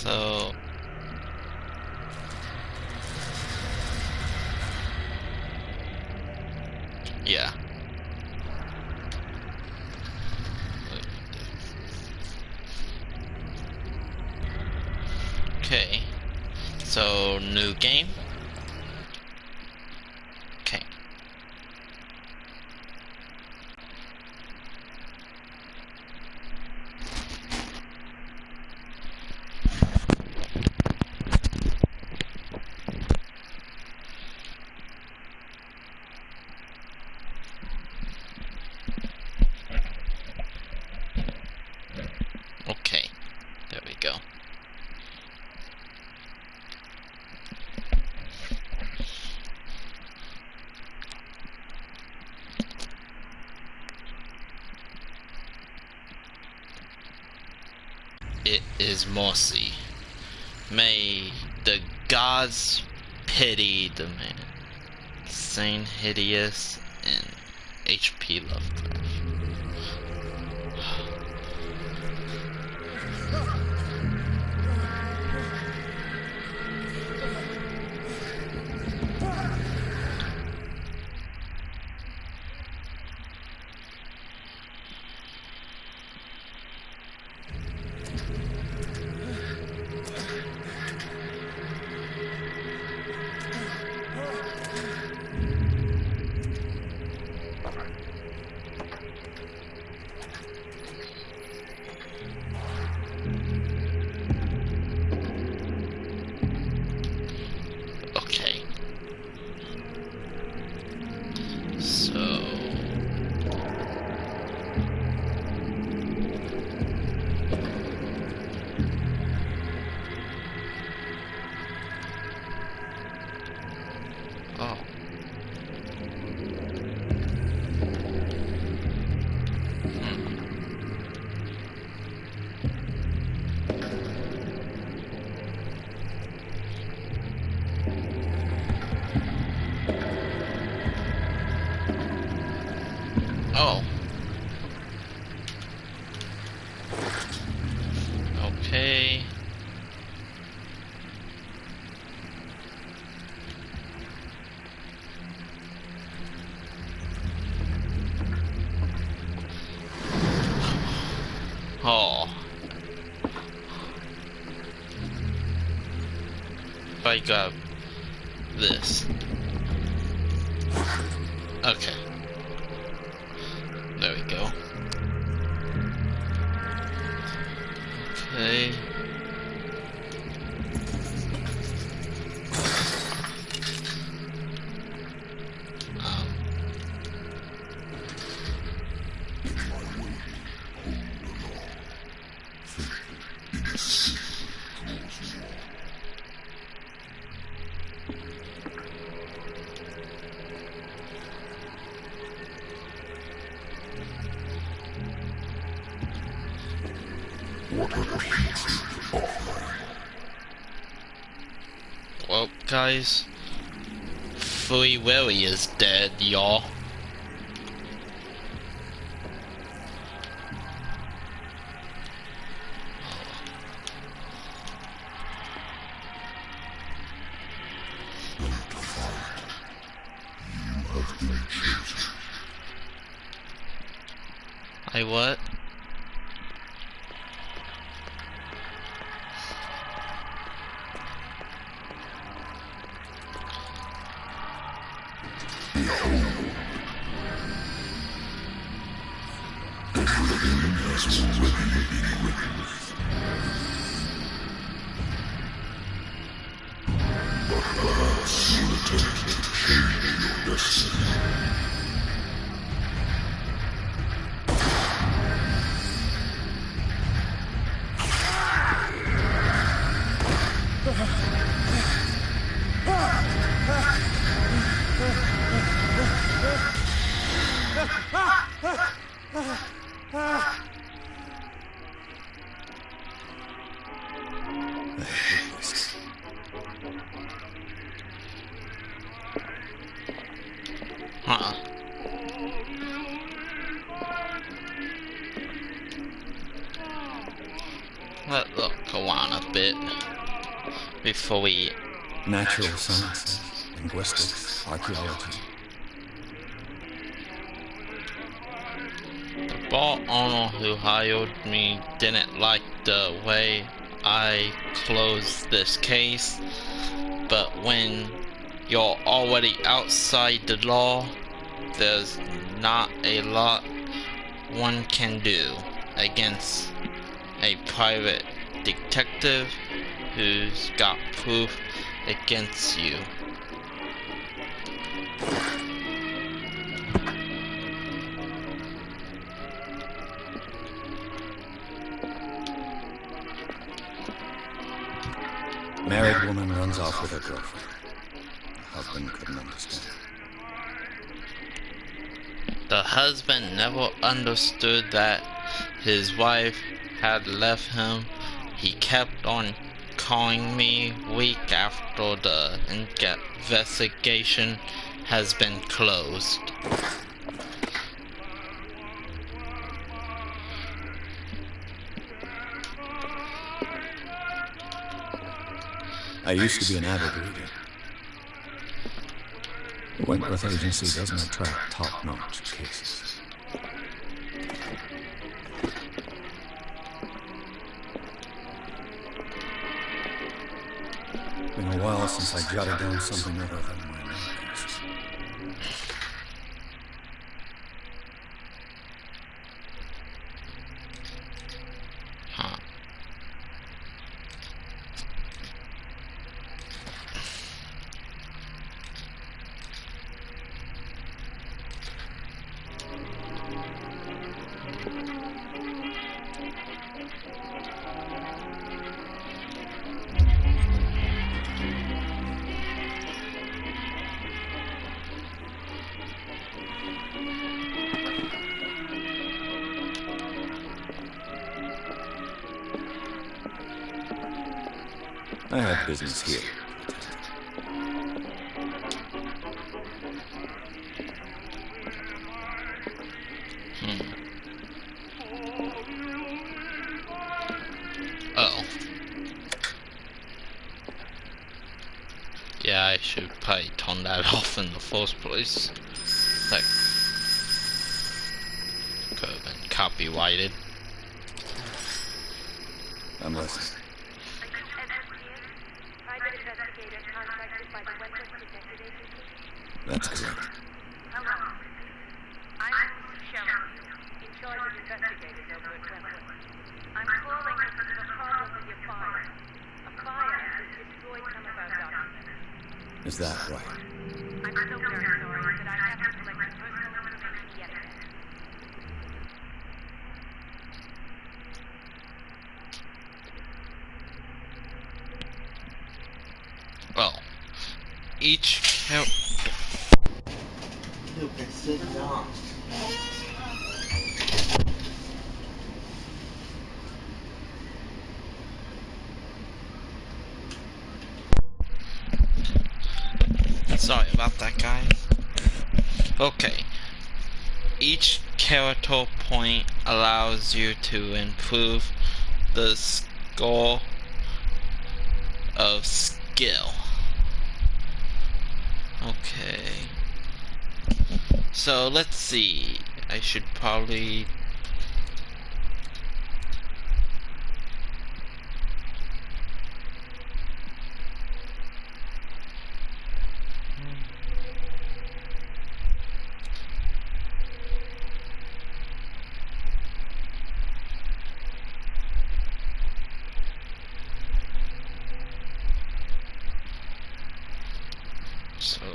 So yeah. Okay. So new game. Okay. Okay. There we go. It is Mossy. May the gods pity the man. Sane, hideous, and HP Lovecraft. Okay. So oh. Oh. Okay. Oh. I got this. Okay. There we go. Okay. Um. Well, guys, Free Willy is dead, y'all. I what? Huh. Let's go on a bit before we... Natural sciences, linguistics, archaeology. The bar owner who hired me didn't like the way I closed this case, but when you're already outside the law, there's not a lot one can do against a private detective who's got proof against you. Married woman runs off with her girlfriend. The husband couldn't understand. The husband never understood that his wife had left him. He kept on calling me week after the investigation has been closed. I used to be an avid reader. The Wentworth Agency doesn't attract top-notch cases. Been a while since I jotted down something other than my nightmares. Huh. I have business here. Oh. Yeah, I should probably turn that off in the first place. That could have been copyrighted. I'm listening. That's correct. Hello. I'm Shelley, in charge of investigators over at Wentworth. I'm calling because of a problem with your file. A fire has destroyed some of our documents. Is that right? I'm so very sorry that I have to collect personal information yet again. Well, each sit down. Sorry about that, guys. Okay. Each character point allows you to improve the score of skill. Okay. So let's see. I should probably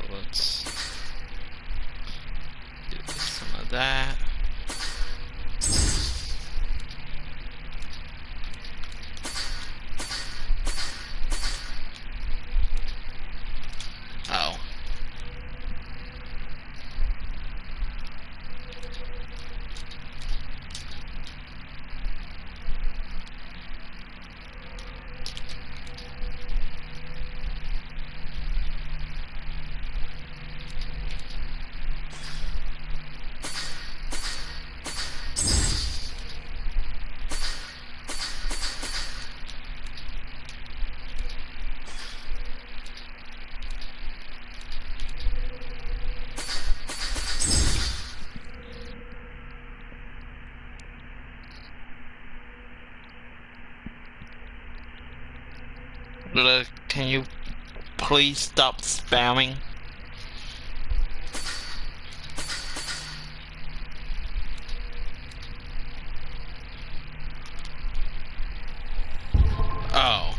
let's do some of that. Oh. Can you please stop spamming? Oh.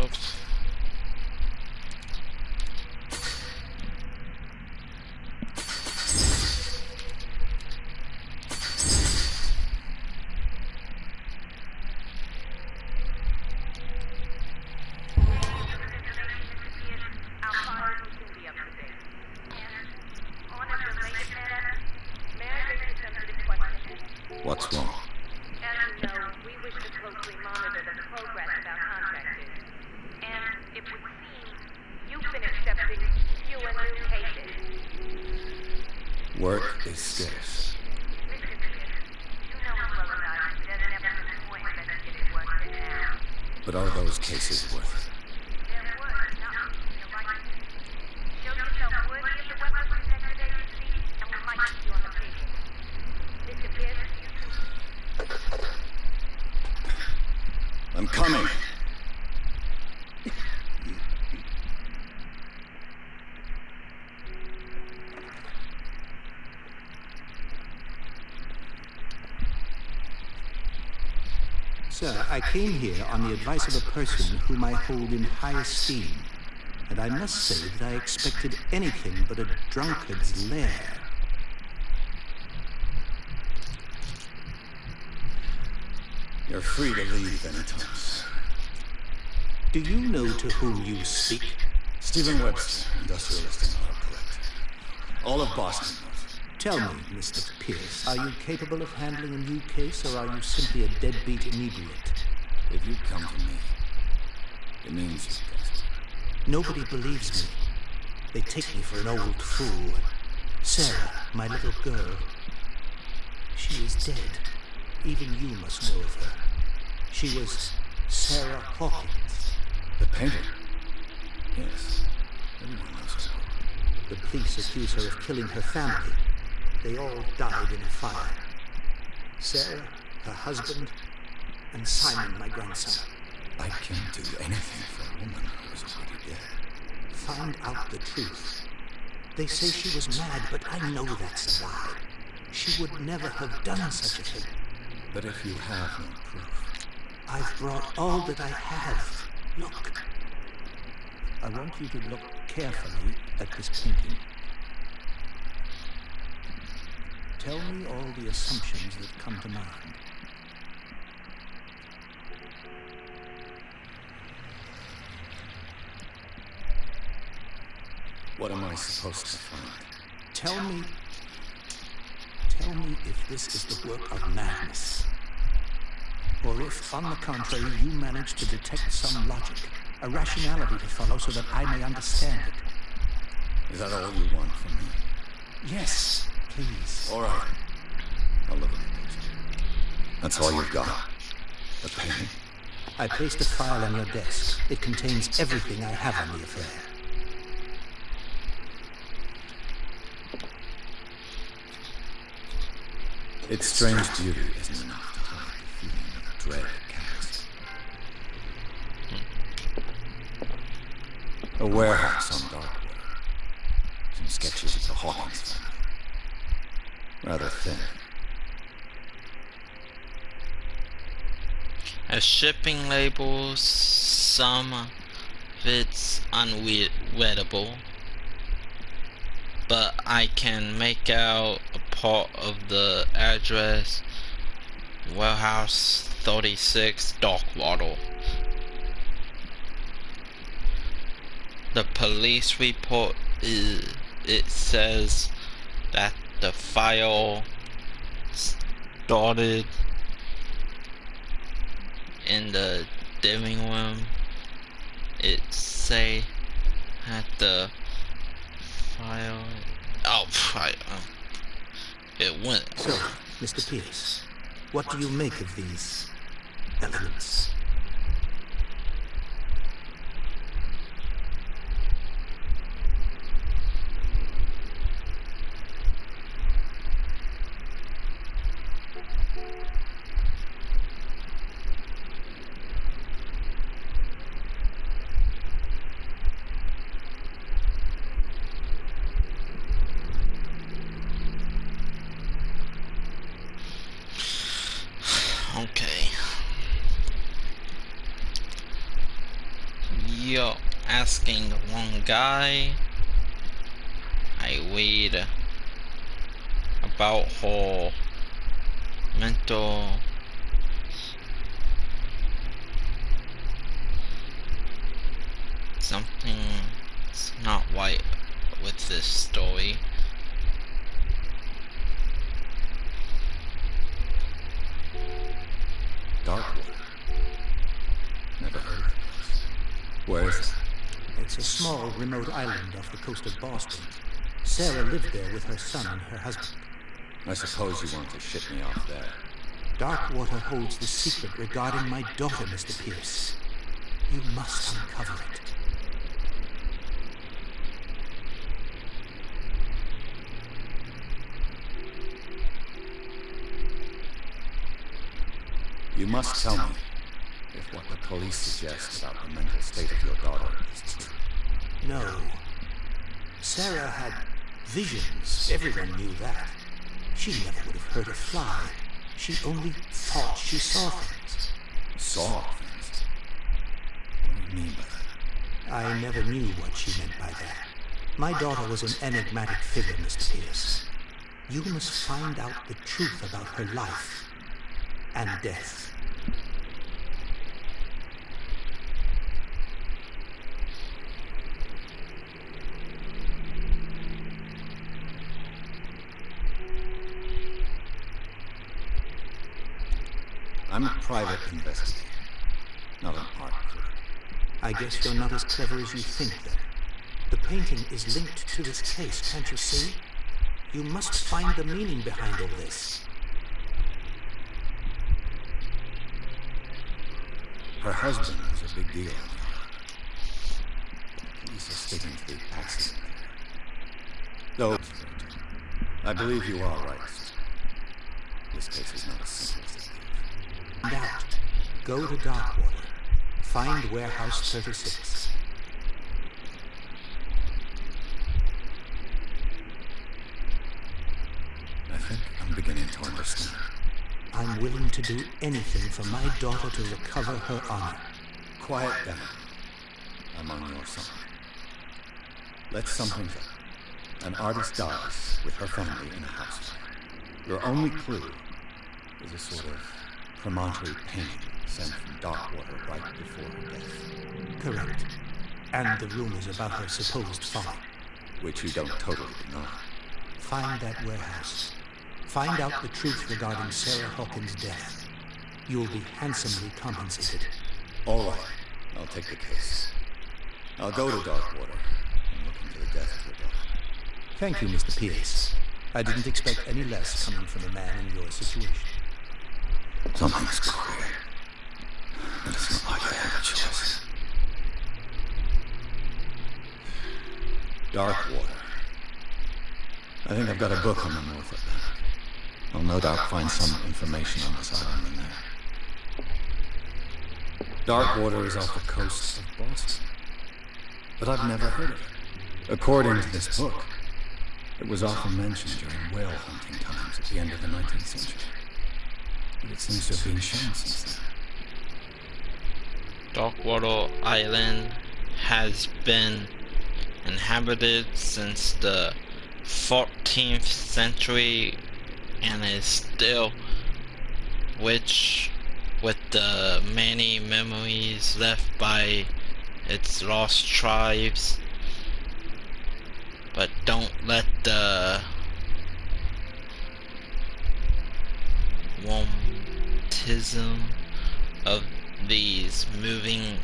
Oops. What's wrong? As you know, we wish to closely monitor the progress of our contractors. And it would seem you've been accepting fewer new cases. Work is scarce. Mr. Pierce, you know as well as I do, there's never been more investigative work than now. But are those cases worth it? They're worth nothing to your license. Show yourself worthy of the weapons we detected agency, and we might keep you on the payroll. Mr. Pierce, you too. I'm coming. Sir, I came here on the advice of a person whom I hold in high esteem, and I must say that I expected anything but a drunkard's lair. You're free to leave anytime, sir. Do you know to whom you speak? Stephen Webster, industrialist and auto collector. All of Boston knows it. Tell me, Mr. Pierce, are you capable of handling a new case, or are you simply a deadbeat inebriate? If you come to me, it means you're desperate. Nobody believes me. They take me for an old fool. Sarah, my little girl, she is dead. Even you must know of her. She was Sarah Hawkins. The painter? Yes. Everyone knows her. The police accuse her of killing her family. They all died in a fire. Sarah, her husband, and Simon, my grandson. I can't do anything for a woman who is already dead. Find out the truth. They say she was mad, but I know that's a lie. She would never have done such a thing. But if you have no proof... I've brought all that I have. Look. I want you to look carefully at this painting. Tell me all the assumptions that come to mind. What am I supposed to find? Tell me if this is the work of madness. Or if, on the contrary, you manage to detect some logic, a rationality to follow so that I may understand it. Is that all you want from me? Yes, please. All right. I'll look at the picture. That's all you've got? The painting? I placed a file on your desk. It contains everything I have on the affair. Its strange beauty isn't enough to hide the feeling of dread it carries. A warehouse on Darkwood. Some sketches of the Hawkins family. Rather thin. As shipping labels, some of it's unreadable, but I can make out a part of the address. Warehouse 36, Darkwater. The police report it says that the fire started in the living room. It say at the fire. It went. So, Mr. Pierce, what do you make of these elements? you're asking the wrong guy. I read about her mental something's not right with this story. Darkwater. Never heard of it. Where is it? It's a small, remote island off the coast of Boston. Sarah lived there with her son and her husband. I suppose you want to ship me off there. Darkwater holds the secret regarding my daughter, Mr. Pierce. You must uncover it. You must tell me if what the police suggest about the mental state of your daughter is true. No. Sarah had visions. Everyone knew that. She never would have hurt a fly. She only thought she saw things. Saw things? What do you mean by that? I never knew what she meant by that. My daughter was an enigmatic figure, Mr. Pierce. You must find out the truth about her life and death. I'm a private investigator, not an art critic. I guess you're not as clever as you think, then. The painting is linked to this case, can't you see? You must find the meaning behind all this. Her husband was a big deal. The police are sticking to the accident. Though, I believe you are right. This case is not as simple as it is. Find out. Go to Darkwater. Find Warehouse 36. I think I'm beginning to understand. I'm willing to do anything for my daughter to recover her honor. Quiet down. I'm on your side. Let something go. An artist dies with her family in a house fire. Your only clue is a sort of promontory painting sent from Darkwater right before her death. Correct. And the rumors about her supposed folly. Which you don't totally deny. Find that warehouse. Find out the truth regarding Sarah Hawkins' death. You'll be handsomely compensated. All right. I'll take the case. I'll go to Darkwater and look into the death of your daughter. Thank you, Mr. Pierce. I didn't expect any less coming from a man in your situation. Something's clear. But it's not like I have a choice. Darkwater. I think I've got a book on the North Atlantic. I'll no doubt find some information on this island in there. Darkwater is off the coast of Boston. But I've never heard of it. According to this book, it was often mentioned during whale hunting times at the end of the 19th century. But it seems to have been shown since then. Darkwater Island has been inhabited since the 14th century and is still rich with the many memories left by its lost tribes. But don't let the romanticism of these moving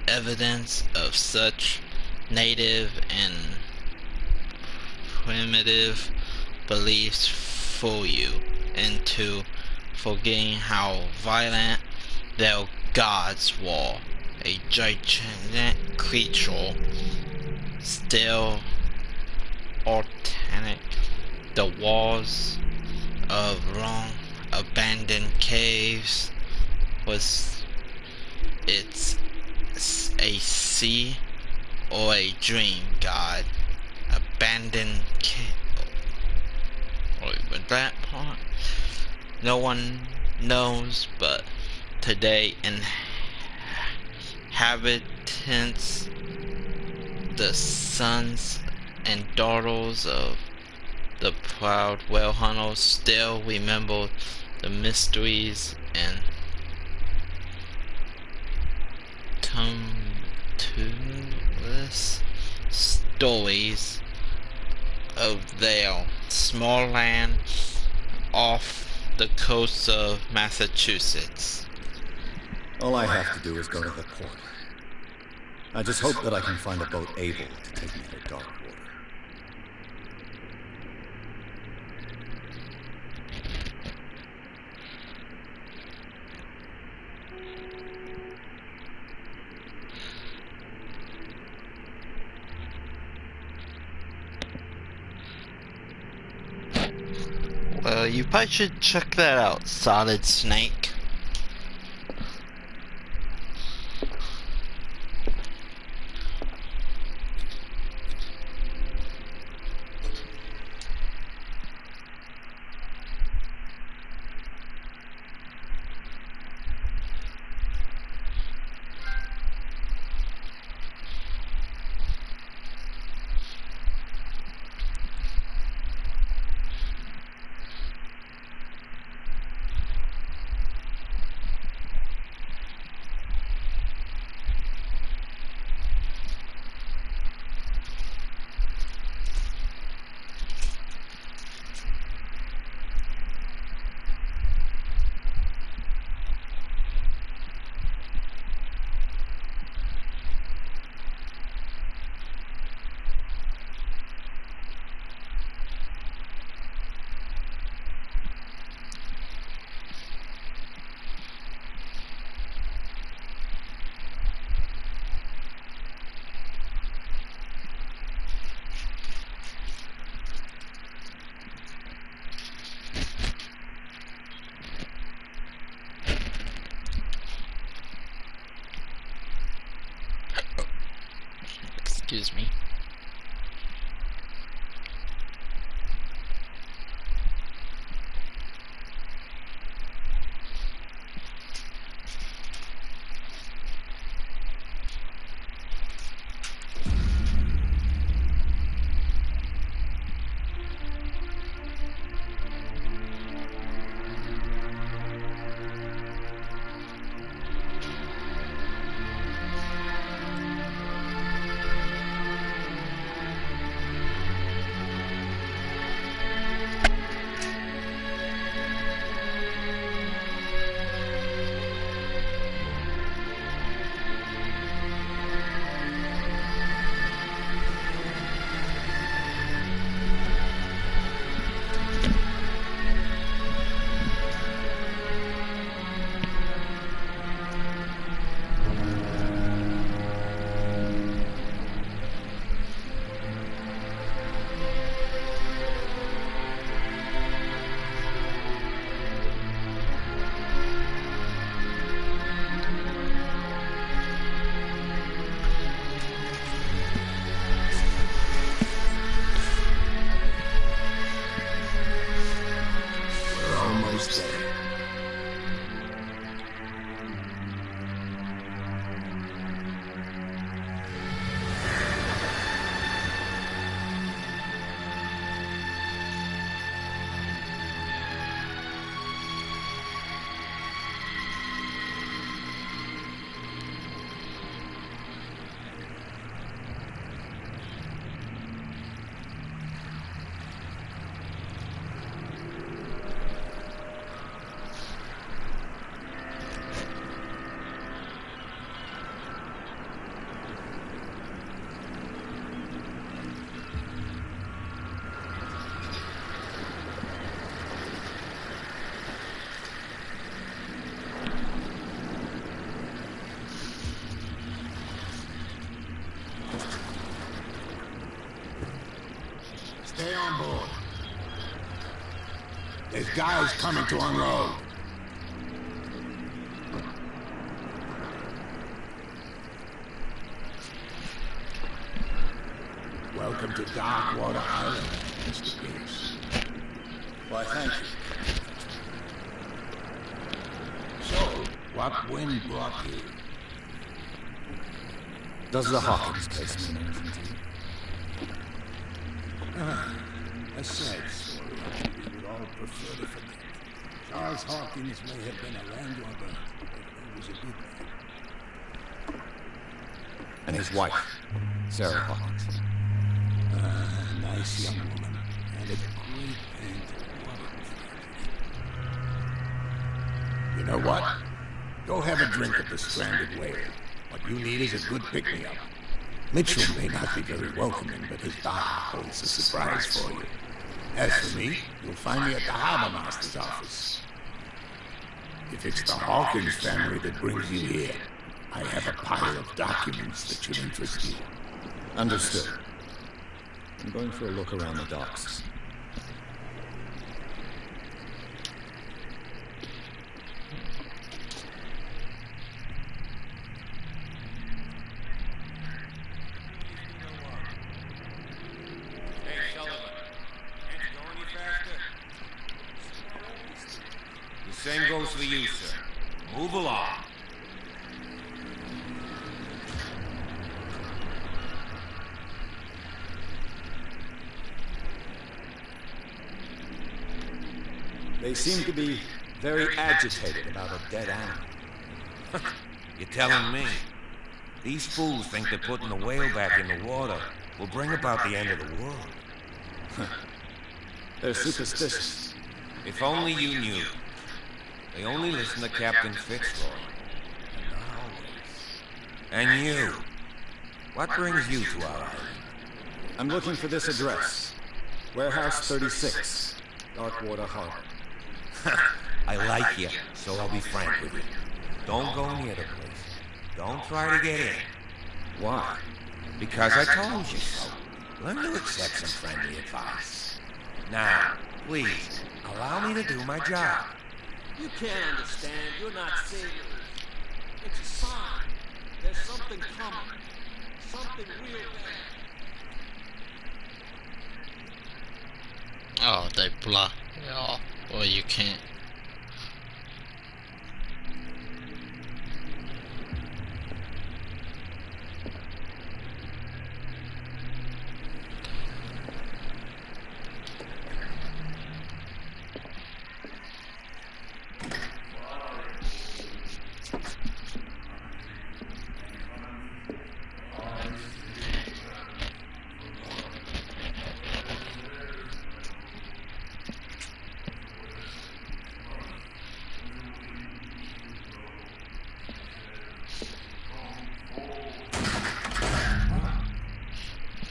evidence of such native and primitive beliefs fool you into forgetting how violent their gods were. A gigantic creature still organic. The walls of long abandoned caves was it's a sea or a dream god. Abandoned cave. With that part, no one knows, but today inhabited inhabitants, the sons and daughters of the proud whale hunters, still remember the mysteries and tumultuous stories of their small land off the coast of Massachusetts. All I have to do is go to the port. I just hope that I can find a boat able to take me to dark water. Well, you probably should check that out, Solid Snake. Excuse me. Stay on board. There's guys coming to unload. Welcome to Darkwater Island, Mr. Gates. Why, thank you. So, what wind brought you? Does the Hawkins case mean anything to you? A sad story we would all prefer to forget. Charles Hawkins may have been a landlubber, but he was a good man. And his wife, Sarah Hawkins. A nice young woman, and a great painter. What a tragedy. You know what? Go have a drink at the Stranded Whale. What you need is a good pick-me-up. Mitchell may not be very welcoming, but his bar holds a surprise for you. As for me, you'll find me at the Harbor Master's office. If it's the Hawkins family that brings you here, I have a pile of documents that should interest you. Understood. I'm going for a look around the docks. Same goes for you, sir. Move along. They seem to be very agitated about a dead animal. You're telling me? These fools think that putting the whale back in the water will bring about the end of the world. They're superstitious. If only you knew. They only listen to Captain Fitzroy. And you. What brings you to our island? I'm looking for this address. Warehouse 36, Darkwater Harbor. I like you, so I'll be frank with you. Don't go near the place. Don't try to get in. Why? Because I told you so. Learn to accept some friendly advice. Now, please, allow me to do my job. You can't understand. You're not serious. It's a sign. There's something coming. Something real bad. Oh, they blah. Yeah. Well, you can't.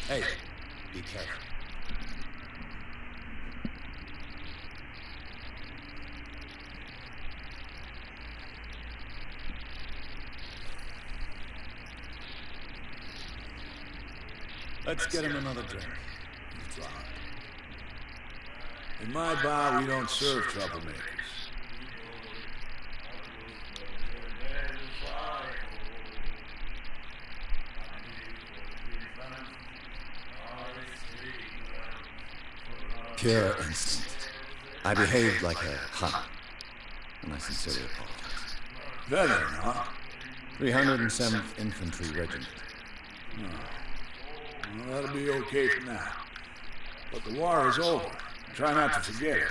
Hey, be careful. Let's get him another drink. He's drunk. In my bar, we don't serve troublemakers. Pure instinct. I behaved like a Hun, and I sincerely apologize. Veteran, huh? 307th Infantry Regiment. Well, that'll be okay for now. But the war is over. Try not to forget it.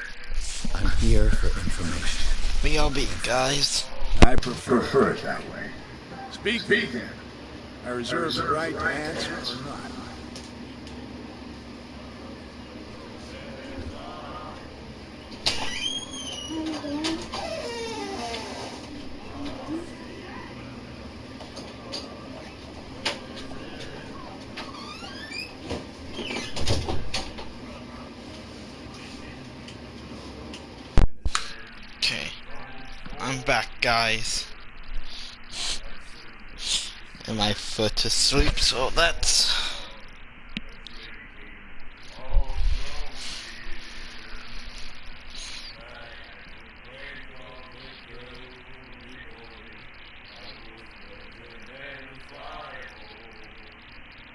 I'm here for information. BRB, guys. I prefer it that way. Speak. I reserve the right to answer or not. Okay. I'm back, guys. And my foot asleep, so that's...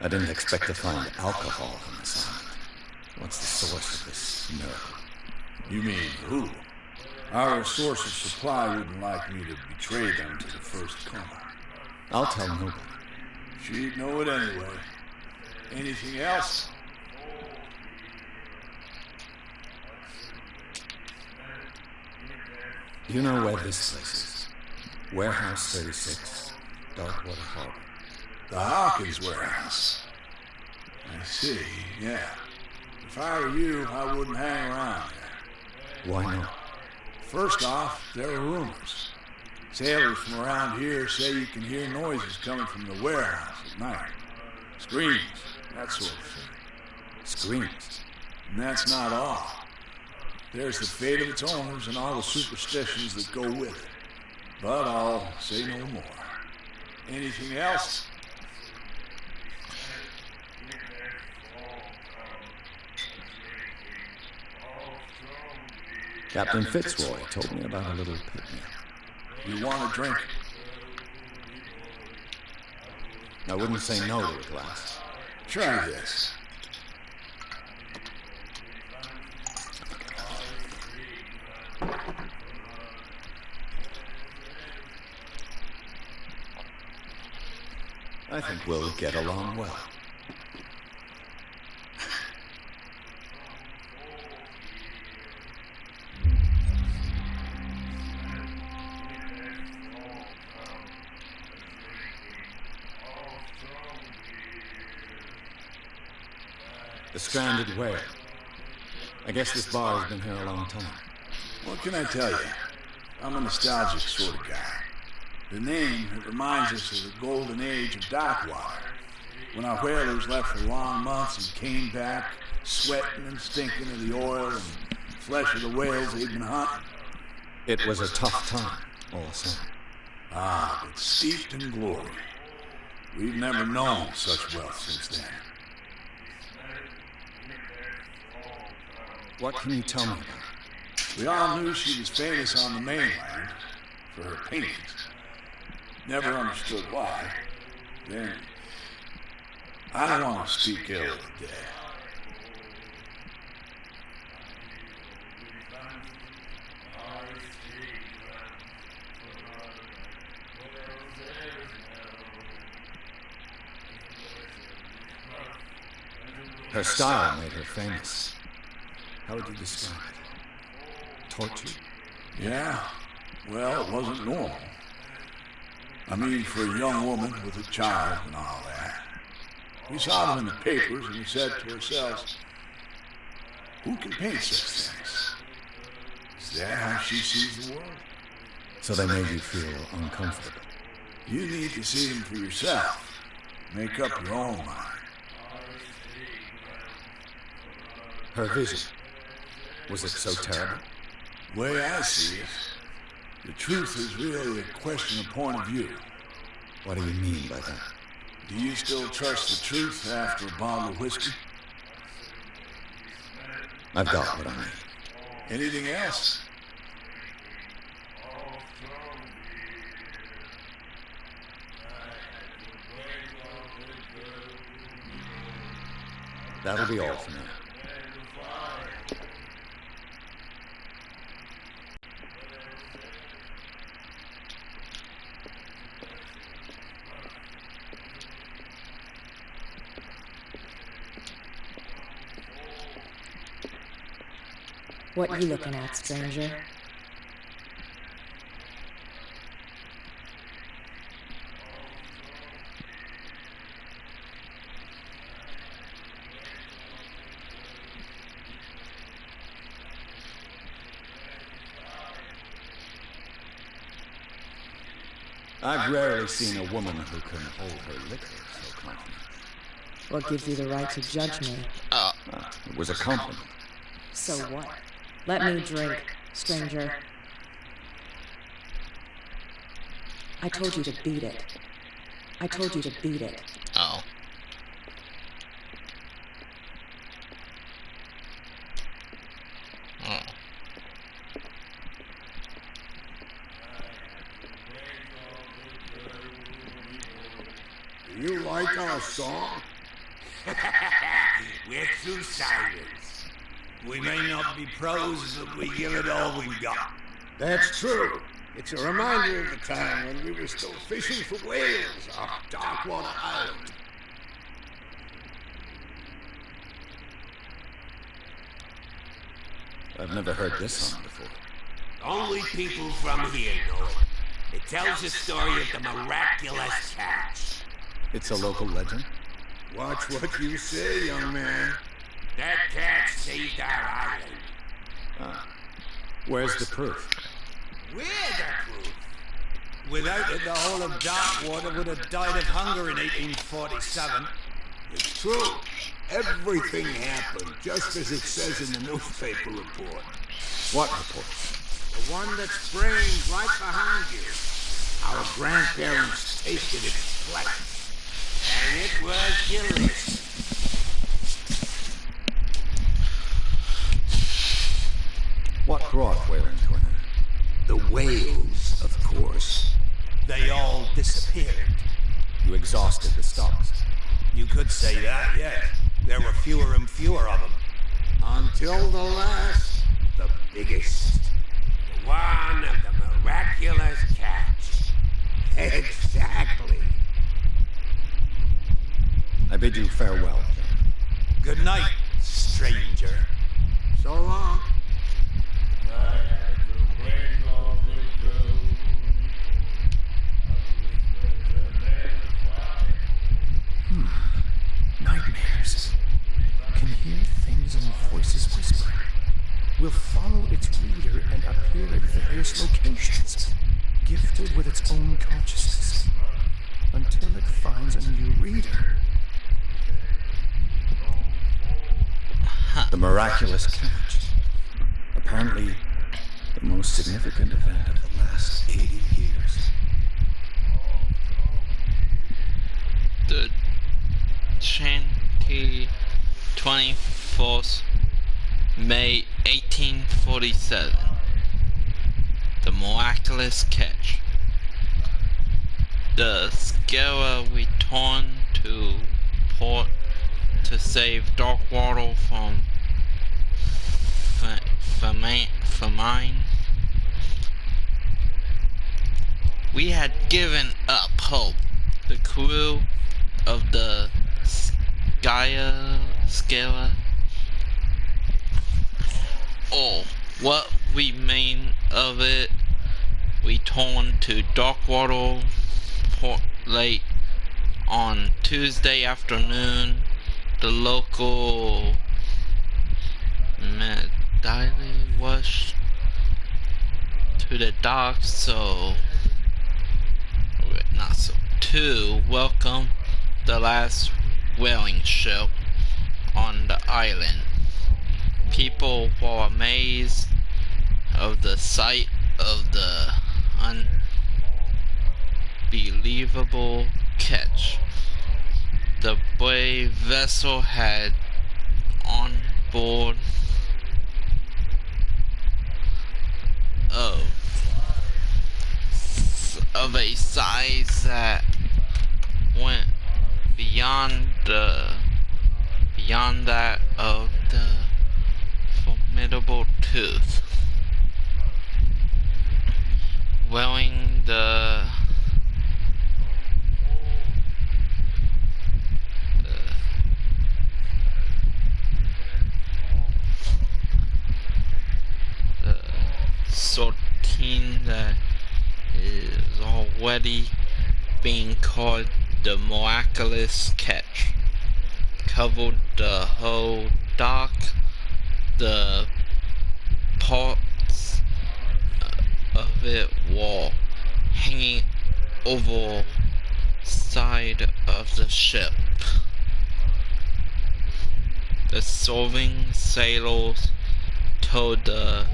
I didn't expect to find alcohol on this island. What's the source of this miracle? You mean who? Our source of supply wouldn't like me to betray them to the first comer. I'll tell nobody. She'd know it anyway. Anything else? You know where this place is? Warehouse 36, Darkwater Harbor. The Hawkins warehouse. I see, yeah. If I were you, I wouldn't hang around there. Why not? First off, there are rumors. Sailors from around here say you can hear noises coming from the warehouse at night. Screams, that sort of thing. Screams. And that's not all. There's the fate of its owners and all the superstitions that go with it. But I'll say no more. Anything else? Captain Fitzroy told me about a little pick-me-up. You want a drink? I wouldn't say no to a glass. Try this. I think we'll get along well. The Stranded Whale. I guess this bar has been here a long time. What can I tell you? I'm a nostalgic sort of guy. The name, it reminds us of the golden age of dockwater, when our whalers left for long months and came back, sweating and stinking of the oil and flesh of the whales they'd been hunting. It was a tough time, all the same. Ah, but steeped in glory. We've never known such wealth since then. What can you tell me about her? We all knew she was famous on the mainland for her paintings. Never understood why. Then, I don't want to speak ill of the dead. Her style made her famous. How would you describe it? Torture? Yeah, well, it wasn't normal. I mean, for a young woman with a child and all that. We saw them in the papers and we said to ourselves, who can paint such things? Is that how she sees the world? So they made you feel uncomfortable. You need to see them for yourself. Make up your own mind. Her vision. Was it so terrible? The way I see it, the truth is really a question of point of view. What do you mean by that? Do you still trust the truth after a bottle of whiskey? I've got what I need. Anything else? That'll be all for now. What you looking at, stranger? I've rarely seen a woman who can hold her liquor so confidently. What gives you the right to judge me? It was a compliment. So what? Let me drink, stranger. I told you to beat it. I told you to beat it. Oh. Oh. Do you like our song? We're true silence. We may not be pros, but we give it all we've got. That's true. It's a reminder of the time when we were still fishing for whales off Darkwater Island. I've never heard this song before. Only people from here know it. It tells the story of the miraculous catch. It's a local legend? Watch what you say, young man. That catch saved our island. Ah. Where's the proof? We're the proof. Without it, the whole of Darkwater would have died of hunger in 1847. It's true. Everything happened just as it says in the newspaper report. What report? The one that's framed right behind you. Our grandparents tasted its flesh. And it was delicious. What brought whaling to an end? The whales, of course. They all disappeared. You exhausted the stocks. You could say that, yes. There were fewer and fewer of them. Until the last, the biggest. The one of the miraculous catch. Exactly. I bid you farewell. Good night, stranger. So long. Nightmares. Can hear things and voices whispering. Will follow its reader and appear at various locations, gifted with its own consciousness, until it finds a new reader. The miraculous catch. Apparently, the most significant event of the last 80 years. The 24th May 1847. The miraculous catch. The Scala returned to port to save Darkwater from famine. We had given up hope. The crew of the Scala, or what remained of it, returned to Darkwater port late on Tuesday afternoon. The local daily rushed to the docks to welcome the last whaling ship on the island. People were amazed of the sight of the unbelievable catch. The brave vessel had on board of a size that went beyond that of the formidable tooth, weighing the sorting that is already being called the miraculous catch. Covered the whole dock. The parts of it were hanging over side of the ship. The serving sailors told the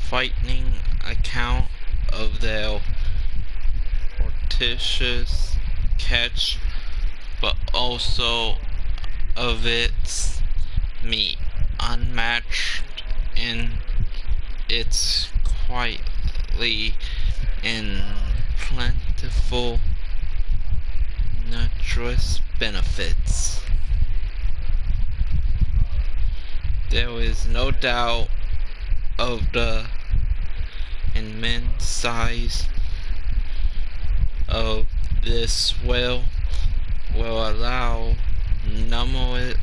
frightening account of their fortuitous catch, but also of its meat, unmatched in its quietly and plentiful nutritious benefits. There is no doubt of the and min size of this well will allow numerous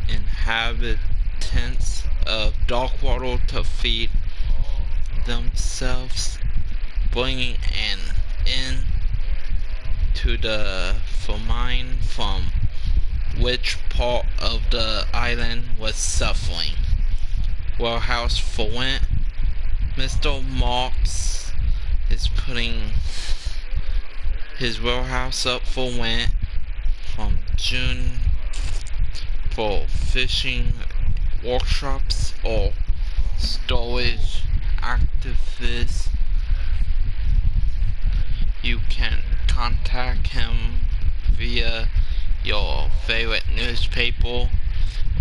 inhabitants of Darkwater to feed themselves, bringing an end to the famine from which part of the island was suffering. Warehouse for rent. Mr. Marks is putting his warehouse up for rent from June for fishing workshops or storage activities. You can contact him via your favorite newspaper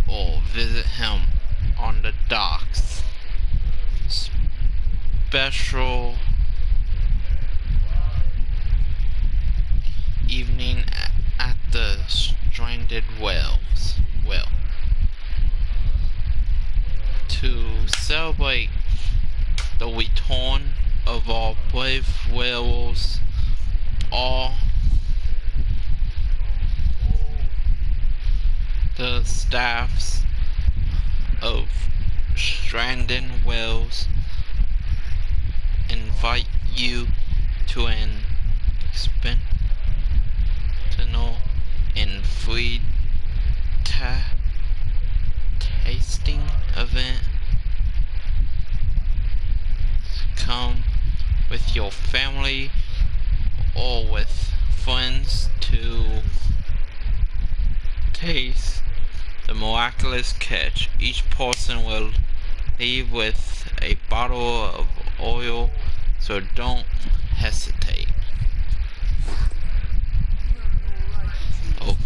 or visit him on the docks. Special evening at the stranded wells. Well, to celebrate the return of our brave whales, all the staffs of stranded whales invite you to an experimental and free tasting event. Come with your family or with friends to taste the miraculous catch. Each person will leave with a bottle of oil, so don't hesitate. Oh.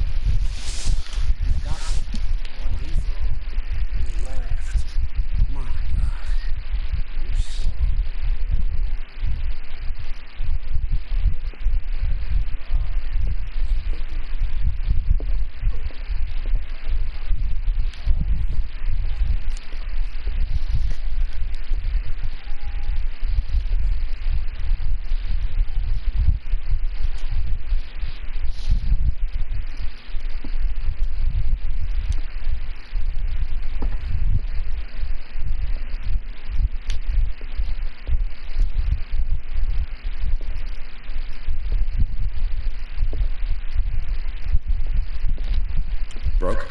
Broken.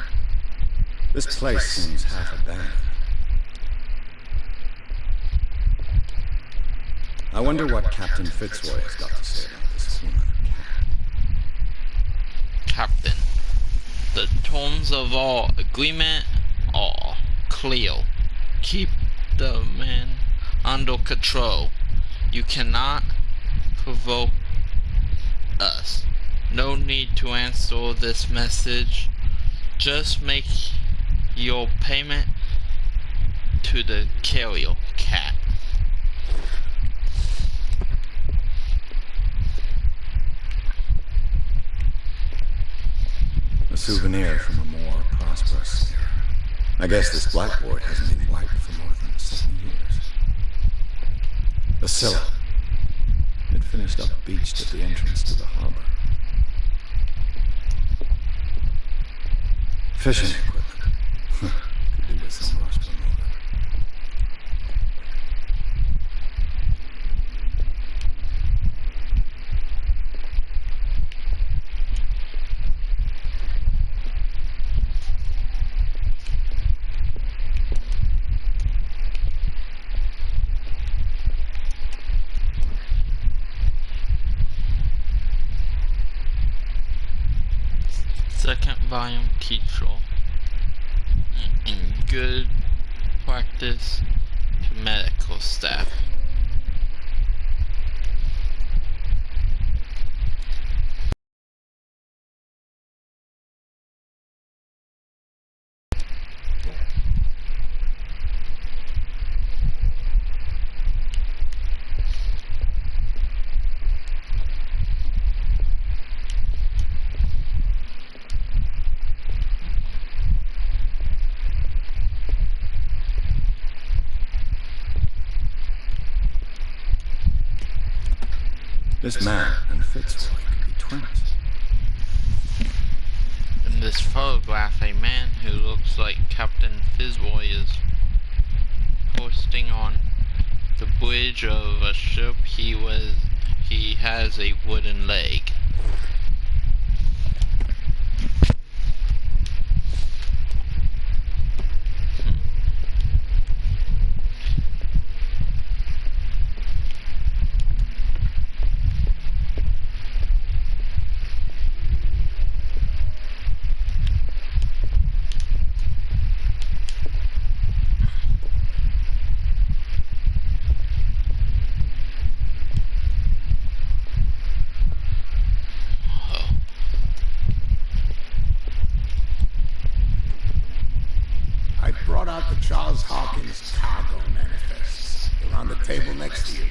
This place seems half abandoned. I wonder what Captain Fitzroy has got to say about this human cat. Captain, the terms of our agreement are clear. Keep the man under control. You cannot provoke us. No need to answer this message. Just make your payment to the carrier cat. A souvenir from a more prosperous era. I guess this blackboard hasn't been wiped for more than 7 years. The Scylla. It finished up beached at the entrance to the harbor. Fishing equipment. Could do with some rust remover. Second volume teacher and good practice to medical staff. This man and Fitzroy could be twins. In this photograph, a man who looks like Captain Fitzroy is hoisting on the bridge of a ship. He has a wooden leg. Brought out the Charles Hawkins cargo manifests. They're on the table next to you.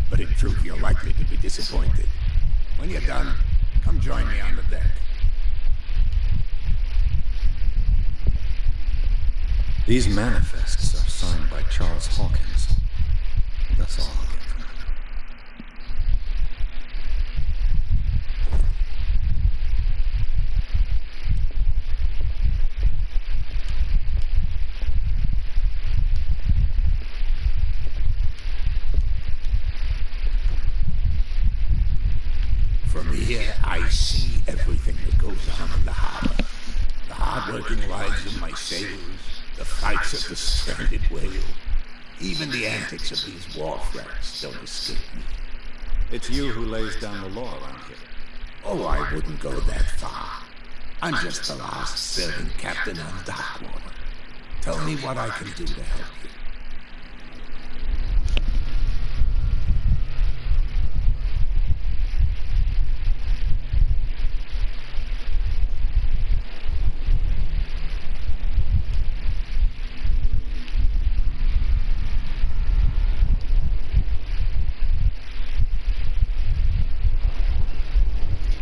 But in truth, you're likely to be disappointed. When you're done, come join me on the deck. These manifests are signed by Charles Hawkins. That's all I'll get from it. From here, I see everything that goes on in the harbor. The hard-working lives of my sailors, the fights of the stranded whale, even the antics of these wharf rats don't escape me. It's you who lays down the law around here. Oh, I wouldn't go that far. I'm just the last serving captain on Darkwater. Tell me what I can do to help you.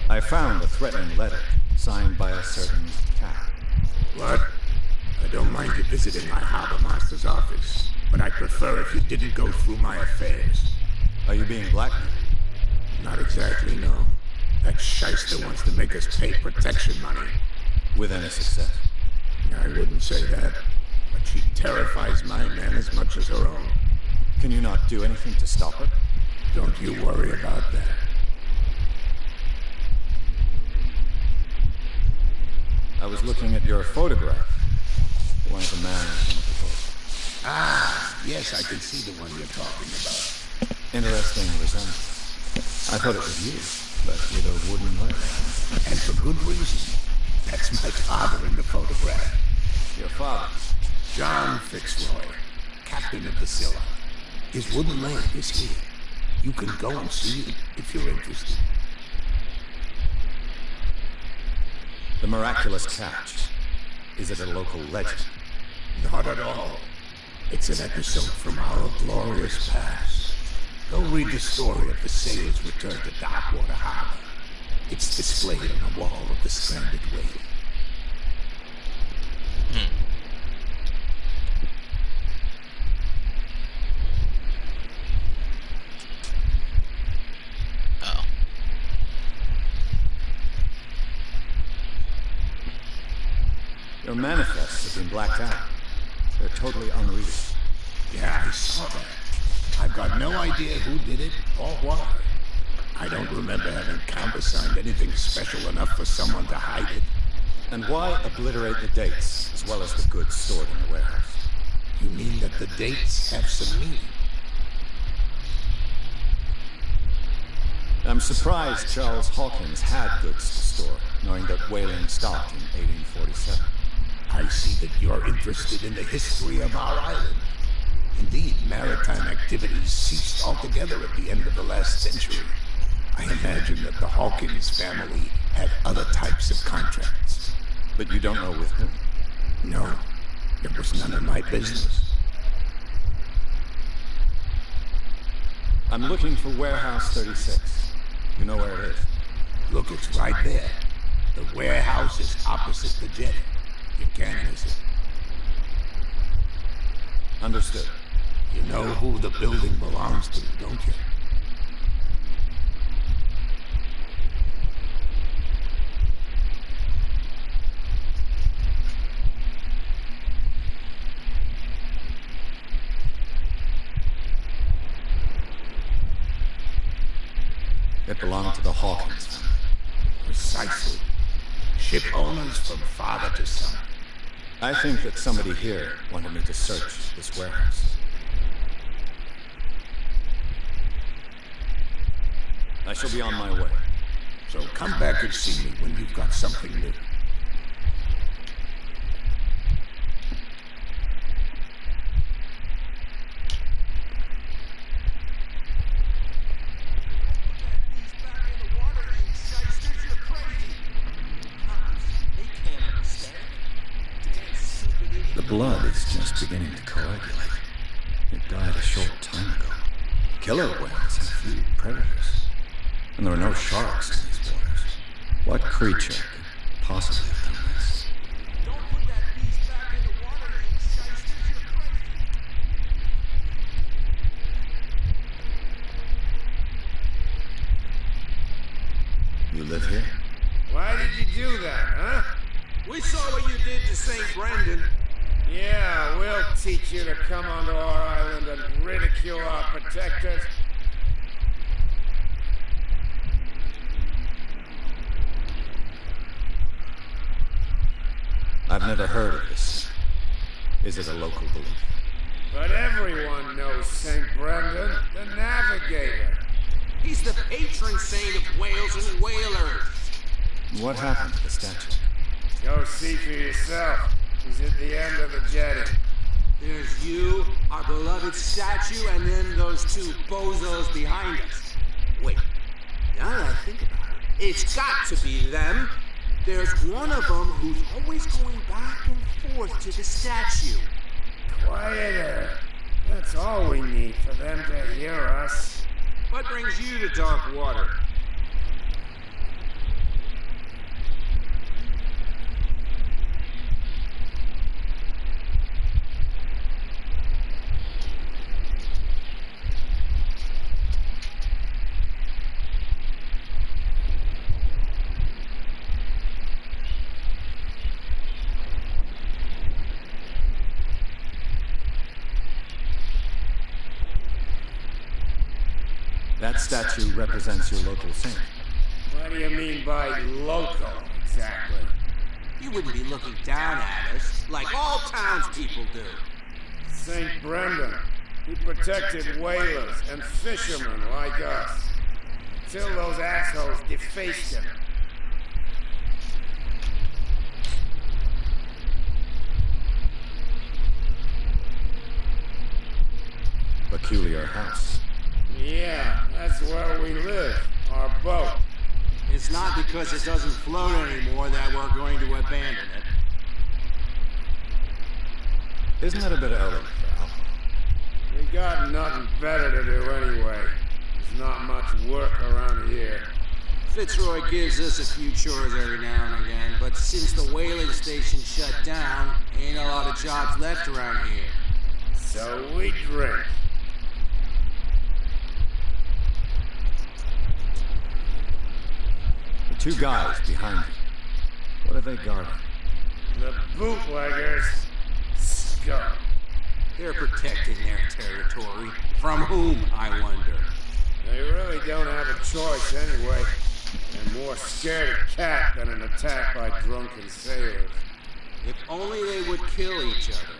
I found a threatening letter signed by a certain cat. What? I don't mind you visiting my harbor master's office, but I'd prefer if you didn't go through my affairs. Are you being blackmailed? Not exactly, no. That shyster wants to make us pay protection money. With any success? I wouldn't say that, but she terrifies my men as much as her own. Can you not do anything to stop her? Don't you worry about that. I was looking at your photograph. One of the man in front of the boat. Ah, yes, I can see the one you're talking about. Interesting resemblance. I thought it was you, but with a wooden leg. And for good reason. That's my father in the photograph. Your father? John Fitzroy, captain of the Scylla. His wooden leg is here. You can go and see it if you're interested. The miraculous catch. Is it a local legend? Not at all. It's an episode from our glorious past. Go read the story of the sailor's return to Darkwater Harbor. It's displayed on the wall of the stranded whale. Oh. Your manifests have been blacked out. They're totally unreadable. Yeah, I saw that. I've got no idea who did it or why. I don't remember having countersigned anything special enough for someone to hide it. And why obliterate the dates, as well as the goods stored in the warehouse? You mean that the dates have some meaning? I'm surprised Charles Hawkins had goods to store, knowing that whaling stopped in 1847. I see that you're interested in the history of our island. Indeed, maritime activities ceased altogether at the end of the last century. I imagine that the Hawkins family had other types of contracts. But you don't know with whom? No, it was none of my business. I'm looking for Warehouse 36. You know where it is? Look, it's right there. The warehouse is opposite the jetty. You can't miss it. Understood. You know who the building belongs to, don't you? It belonged to the Hawkins family. Precisely. Ship owners from father to son. I think that somebody here wanted me to search this warehouse. I shall be on my way. So come back and see me when you've got something new. The blood is just beginning to coagulate. It died a short time ago. Killer whales have few predators. And there are no sharks in these waters. What creature could possibly have done this? Don't put that beast back in the water, you shysters. You're crazy. You live here? Why did you do that, huh? We saw what you did to St. Brendan. Yeah, we'll teach you to come onto our island and ridicule our protectors. I've never heard of this. Is it a local belief? But everyone knows St. Brendan, the navigator. He's the patron saint of whales and whalers. What happened to the statue? Go see for yourself. He's at the end of the jetty. There's you, our beloved statue, and then those two bozos behind us. Wait, now that I think about it, it's got to be them. There's one of them who's always going back and forth to the statue. Quieter. That's all we need for them to hear us. What brings you to dark water? That statue represents your local saint. What do you mean by local, exactly? You wouldn't be looking down at us, like all townspeople do. St. Brendan. He protected whalers and fishermen like us. Till those assholes defaced him. Peculiar house. Yeah, that's where we live. Our boat. It's not because it doesn't float anymore that we're going to abandon it. Isn't that a bit early for alcohol? We got nothing better to do anyway. There's not much work around here. Fitzroy gives us a few chores every now and again, but since the whaling station shut down, ain't a lot of jobs left around here. So we drink. The two guys behind you. What are they guarding? The bootleggers. Scum. They're protecting their territory. From whom, I wonder? They really don't have a choice anyway. They're more scared of cat than an attack by drunken sailors. If only they would kill each other.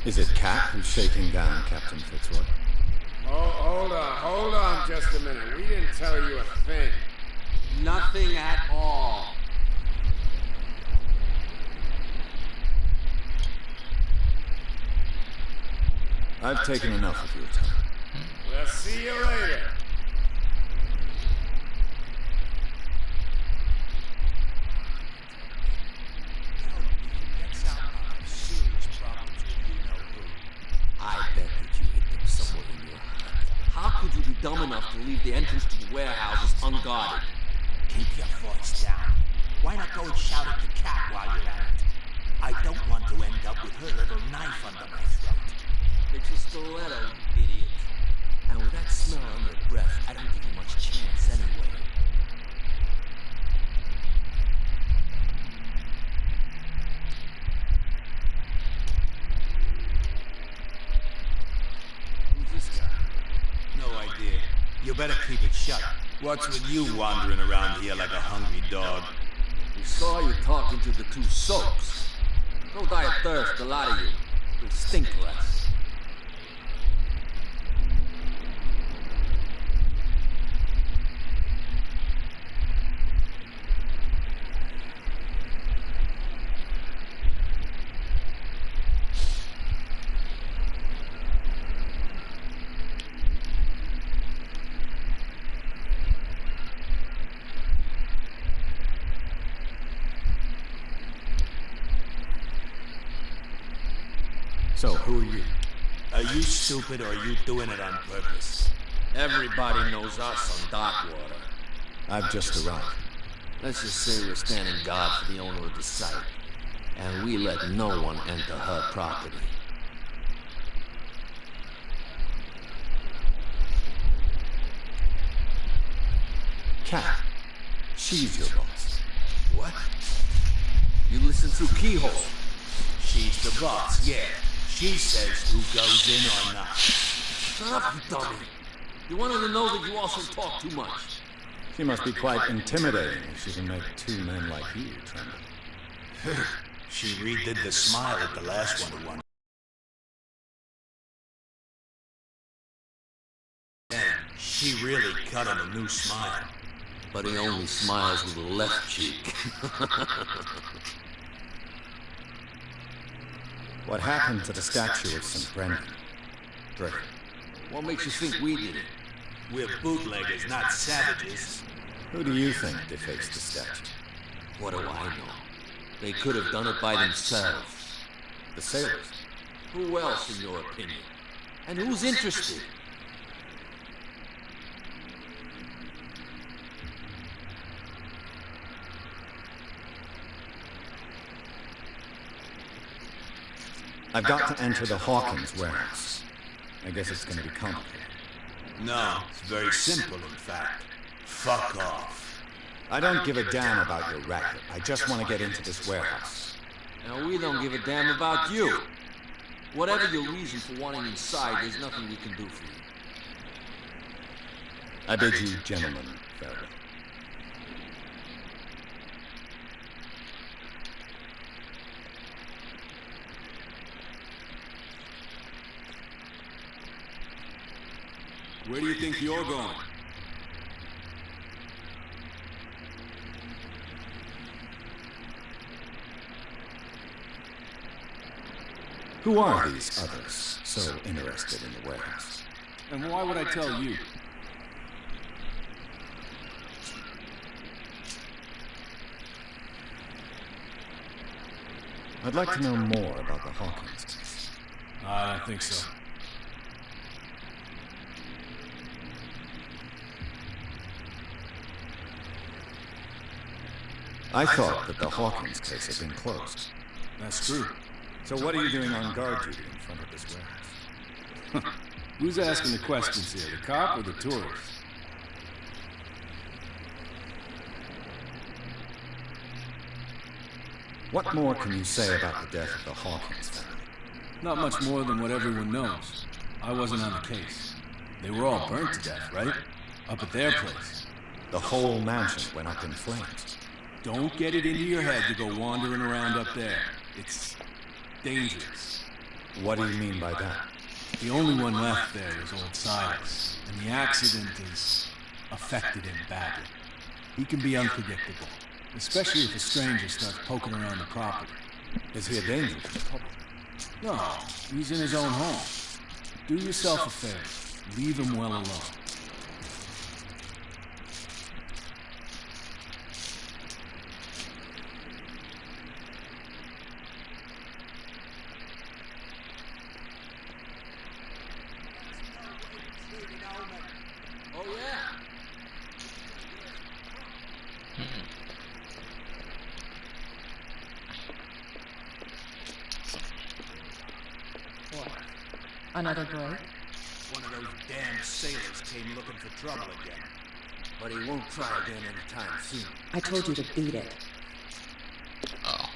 Is it Cat who's shaking down Captain Fitzroy? Oh, hold on just a minute. We didn't tell you a thing. Nothing at all. I've taken enough of your time. We'll see you later. I bet that you hit them somewhere in your heart. How could you be dumb enough to leave the entrance to the warehouses unguarded? Keep your voice down. Why not go and shout at the cat while you're at it? I don't want to end up with her little knife under my throat. It's a stiletto, you idiot. And with that smell on your breath, I don't give you much chance anyway. You better keep it shut. What's with you wandering around here like a hungry dog? We saw you talking to the two soaks. Go die of thirst, a lot of you. You'll stink less. So, who are you? Are you stupid or are you doing it on purpose? Everybody knows us on Darkwater. I've just arrived. Let's just say we're standing guard for the owner of the site. And we let no one enter her property. Cat. She's your boss. What? You listen through keyhole. She's the boss, yeah. She says who goes in or not. Shut up, you dummy. You wanted to know that you also talk too much. She must be quite intimidating if she can make two men like you tremble. She redid the smile at the last one who won. Damn, she really cut him a new smile. But he only smiles with the left cheek. What happened to the statue of St. Brendan? Great. What makes you think we did it? We're bootleggers, not savages. Who do you think defaced the statue? What do I know? They could have done it by themselves. The sailors? Who else, in your opinion? And who's interested? I've got to enter the Hawkins warehouse. I guess it's going to be complicated. No, it's very simple, in fact. Fuck off. I don't give a damn about your racket. I just want to get into this warehouse. Now, we don't give a damn about you. Whatever your reason for wanting inside, there's nothing we can do for you. I bid you gentlemen farewell. Where do you think you're going? Who are these others so interested in the warehouse? And why would I tell you? I'd like to know more about the Hawkins case. I don't think so. I thought that the Hawkins case had been closed. That's true. So what are you doing on guard duty in front of this warehouse? Who's asking the questions here, the cop or the tourist? What more can you say about the death of the Hawkins family? Not much more than what everyone knows. I wasn't on the case. They were all burnt to death, right? Up at their place. The whole mansion went up in flames. Don't get it into your head to go wandering around up there. It's dangerous. What do you mean by that? The only one left there is old Silas, and the accident has affected him badly. He can be unpredictable, especially if a stranger starts poking around the property. Is he a danger to the public? No, he's in his own home. Do yourself a favor. Leave him well alone. Oh, yeah. What? Another break? One of those damn sailors came looking for trouble again. But he won't try again anytime soon. I told you to beat it. Oh.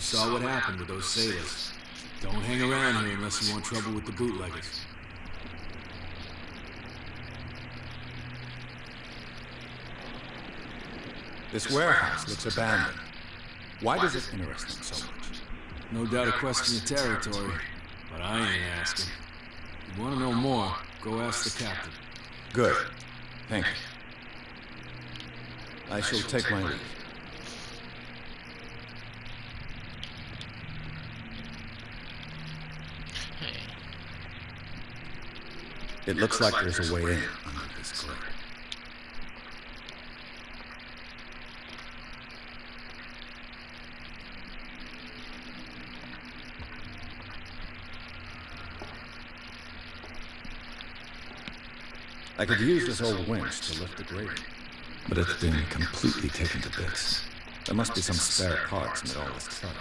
You saw what happened with those sailors. Don't hang around here unless you want trouble with the bootleggers. This warehouse looks abandoned. Why does it interest them so much? No doubt a question of territory, but I ain't asking. If you want to know more, go ask the captain. Good. Thank you. I shall take my leave. It looks like there's a way in under this grate. I could use this old winch to lift the grating, but it's been completely taken to bits. There must be some spare parts amid all this clutter.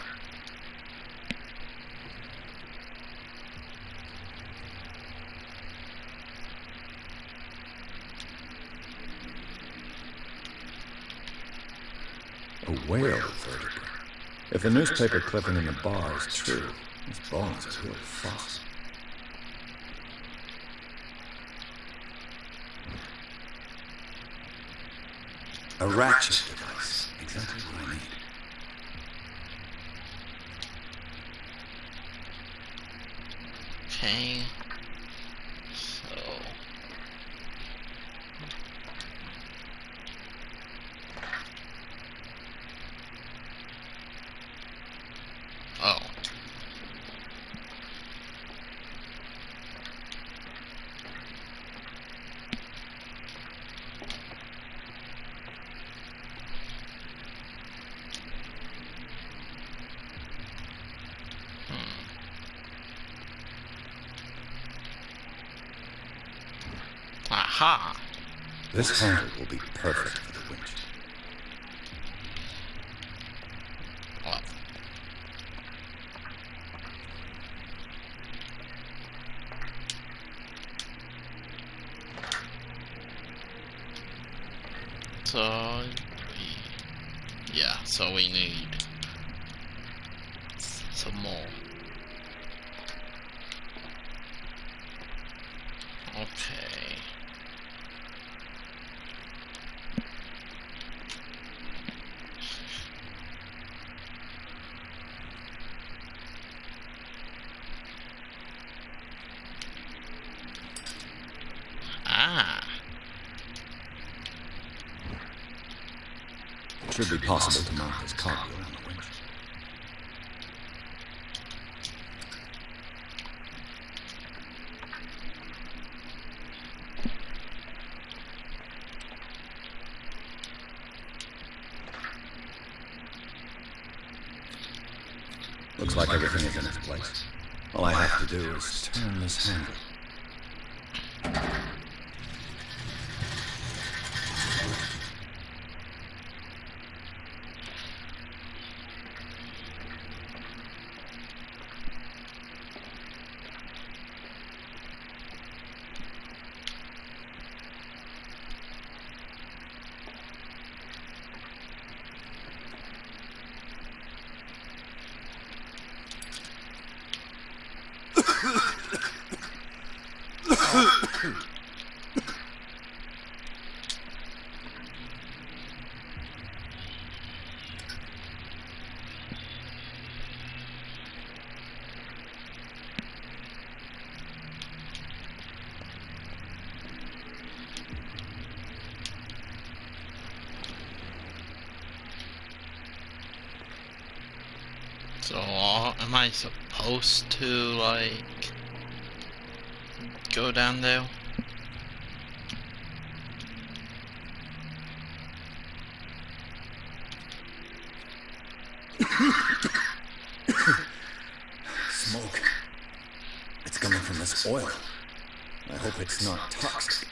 A whale vertebrae. If the newspaper clipping in the bar is true, this bones is really fossil. A ratchet device. Exactly what I need. Okay. So. Oh. Aha! This handle will be perfect for the winch. Well. So, yeah, so we need some more. Okay. Ah. It should be possible to mount this cargo on the winch. Looks like everything is in its place. All I have to do is turn this handle. So, am I supposed to, like, go down there? Smoke. It's coming from this oil. I hope it's not toxic.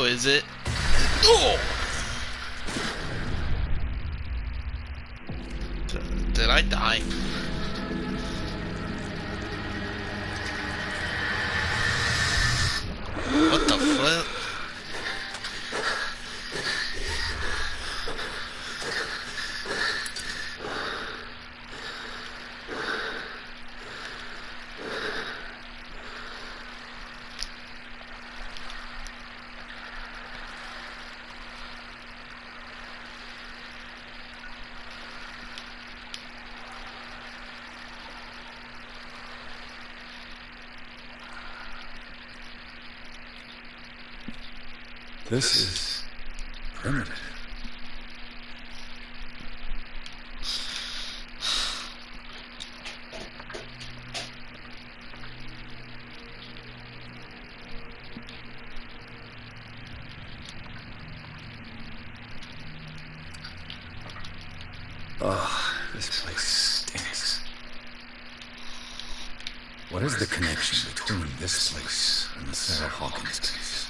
is it? Oh! Did I die? What the flip? This is primitive. Oh, this place stinks. What is the connection between this place and the Sarah Hawkins case?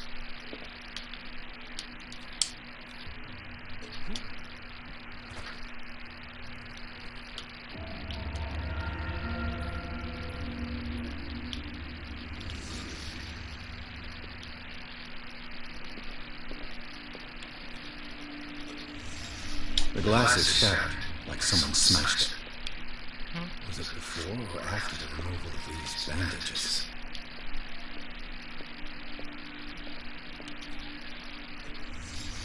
The glass is shattered, like someone smashed it. Was it before or after the removal of these bandages?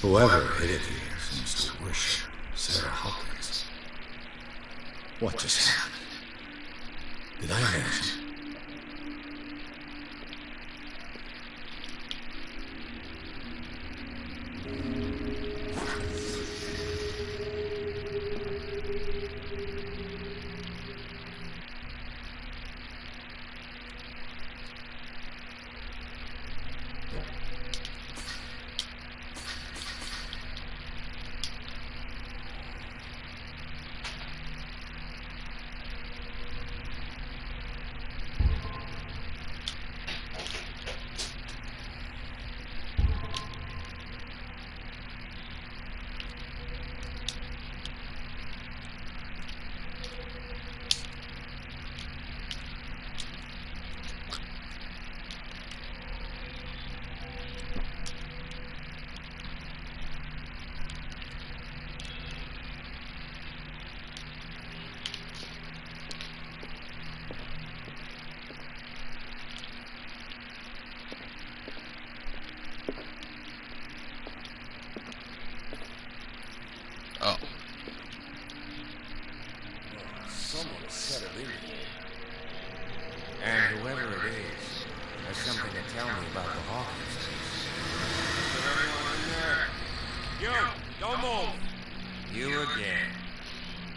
Whoever hid it here seems to worship Sarah Hawkins. What just happened? Did I imagine? Oh. Someone set it in here. And whoever it is has something to tell me about the Hawkins case. Is there anyone in there? You! Don't move! You again.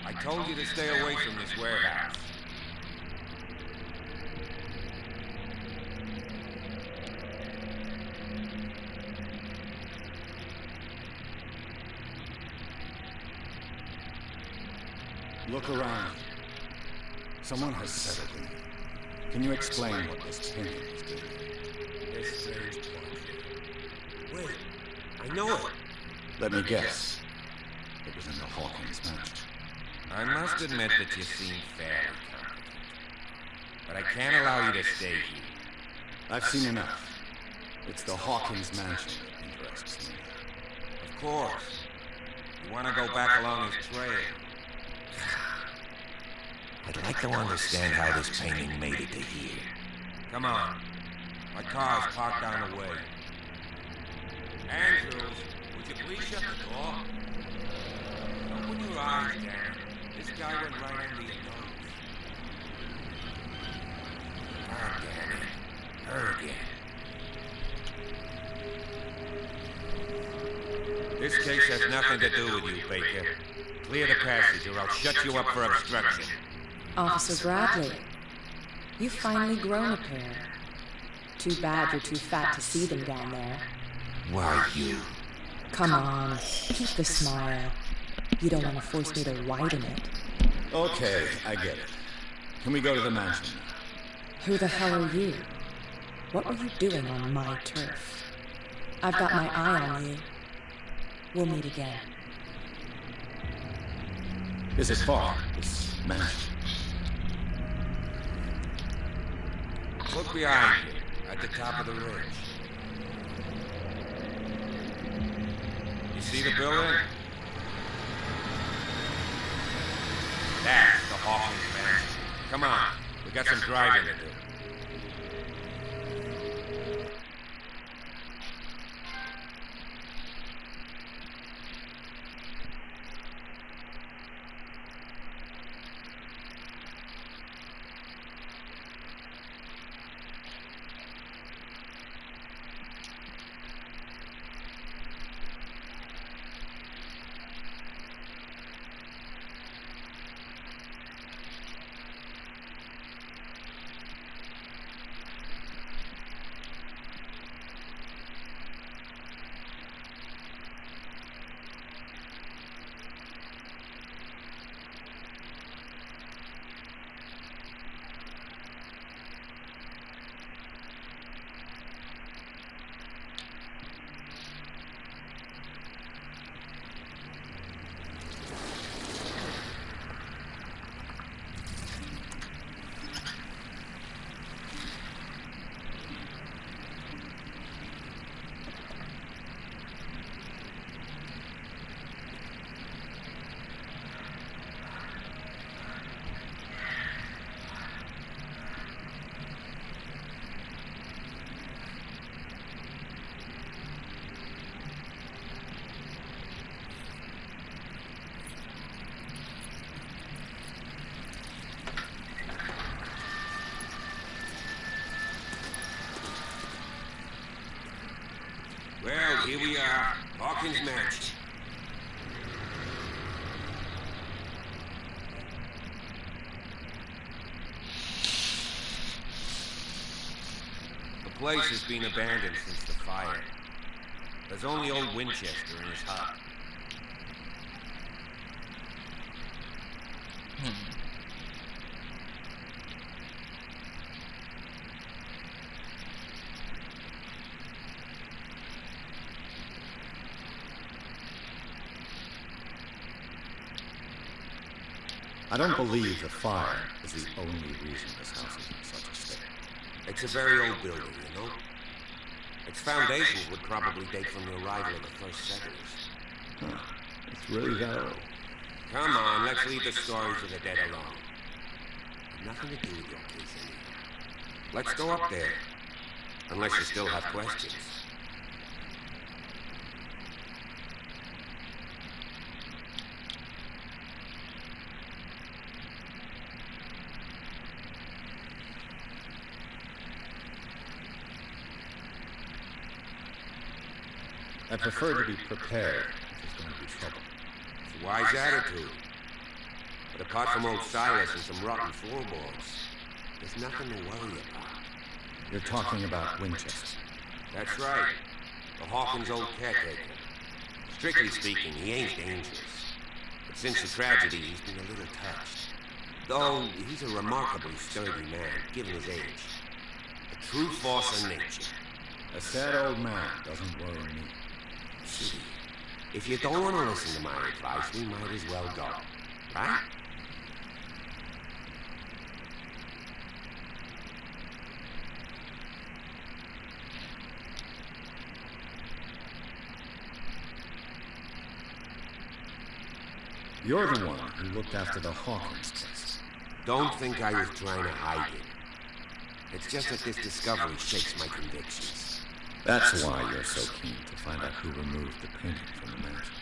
I told you to stay away from this warehouse. Look around. Someone has settled in here. Can you explain what this painting is doing? This strange portrait. Wait, I know it. Let me guess. It was in the Hawkins mansion. I must admit that you seem fairly competent. But I can't allow you to stay here. I've seen enough. It's the Hawkins mansion that interests me. Of course. You want to go back along his trail. I'd like to understand how this painting made it to here. Come on. My car's parked down the way. Andrews, would you please shut the door? Open your eyes, Dan. This guy went right under your nose. Ah, damn it. Her again. This case has nothing to do with you, Baker. Clear the passage or I'll shut you up for obstruction. Officer Bradley, you've finally grown a pair. Too bad you're too fat to see them down there. Why, you? Come on, keep the smile. You don't want to force me to widen it. Okay, I get it. Can we go to the mansion? Who the hell are you? What were you doing on my turf? I've got my eye on you. We'll meet again. Is it far, this mansion? Look behind you, at the top of the ridge. You see the building? That's the Hawkins Mansion. Come on, we got some driving to do. Well, here we are, Hawkins Mansion. The place has been abandoned since the fire. There's only old Winchester in his hut. I don't believe the fire is the only reason this house is in such a state. It's a very old building, you know? Its foundations would probably date from the arrival of the first settlers. Huh. It's really that old. Come on, let's leave the stories of the dead alone. Have nothing to do with your case anyhow. Let's go up there. Unless you still have questions. I prefer to be prepared if there's going to be trouble. It's a wise attitude. But apart from old Silas and some rotten floorboards, there's nothing to worry about. You're talking about Winchester. That's right. The Hawkins' old caretaker. Strictly speaking, he ain't dangerous. But since the tragedy, he's been a little touched. Though he's a remarkably sturdy man, given his age. A true force of nature. A sad old man doesn't worry me. See, if you don't want to listen to my advice, we might as well go. Right? You're the one who looked after the Hawkins case. Don't think I was trying to hide it. It's just that this discovery shakes my convictions. That's why you're so keen to find out who removed the painting from the mansion.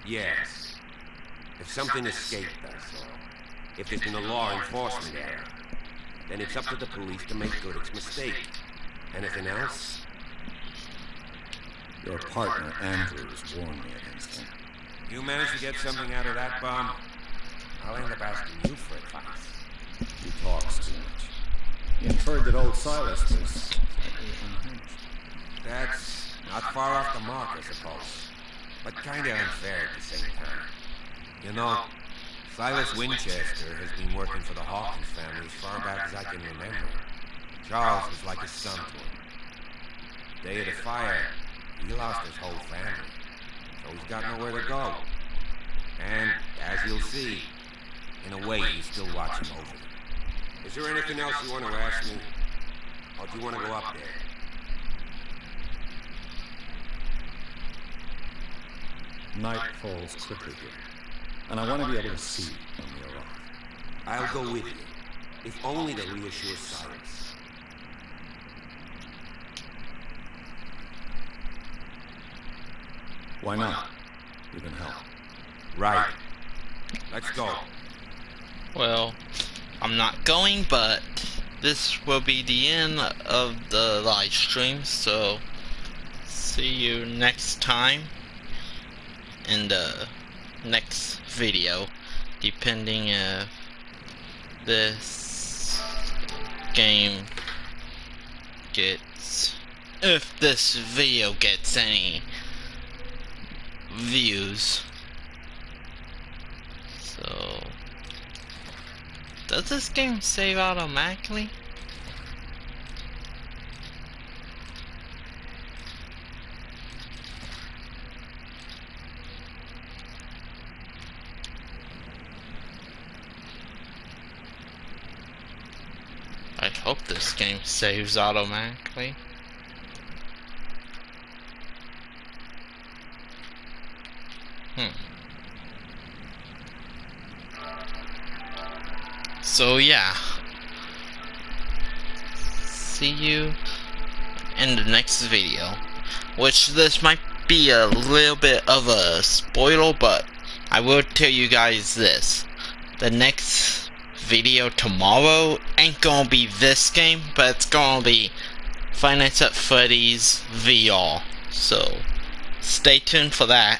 Yes. If something escaped us, or if there's been a law enforcement error, then it's up to the police to make good its mistake. Anything else? Your partner, Andrews, warned me against him. You managed to get something out of that bum? I'll end up asking you for advice. He talks too much. He inferred that old Silas was slightly unhinged. That's not far off the mark, I suppose. But kinda unfair at the same time. You know, Silas Winchester has been working for the Hawkins family as far back as I can remember. Charles was like a son to him. The day of the fire, He lost his whole family, so he's got nowhere to go. And, as you'll see, in a way, he's still watching over them. Is there anything else you want to ask me? Or do you want to go up there? Night falls quickly here, and I want to be able to see when we arrive. I'll go with you, if only to reassure Cyrus. Why not? You can help. Right. Let's go. Well, I'm not going, but this will be the end of the live stream, so see you next time in the next video, depending if this game gets, if this video gets any views. So, does this game save automatically? I hope this game saves automatically. So yeah, see you in the next video, which this might be a little bit of a spoiler, but I will tell you guys this: the next video tomorrow ain't gonna be this game, but it's gonna be Five Nights at Freddy's VR, so stay tuned for that.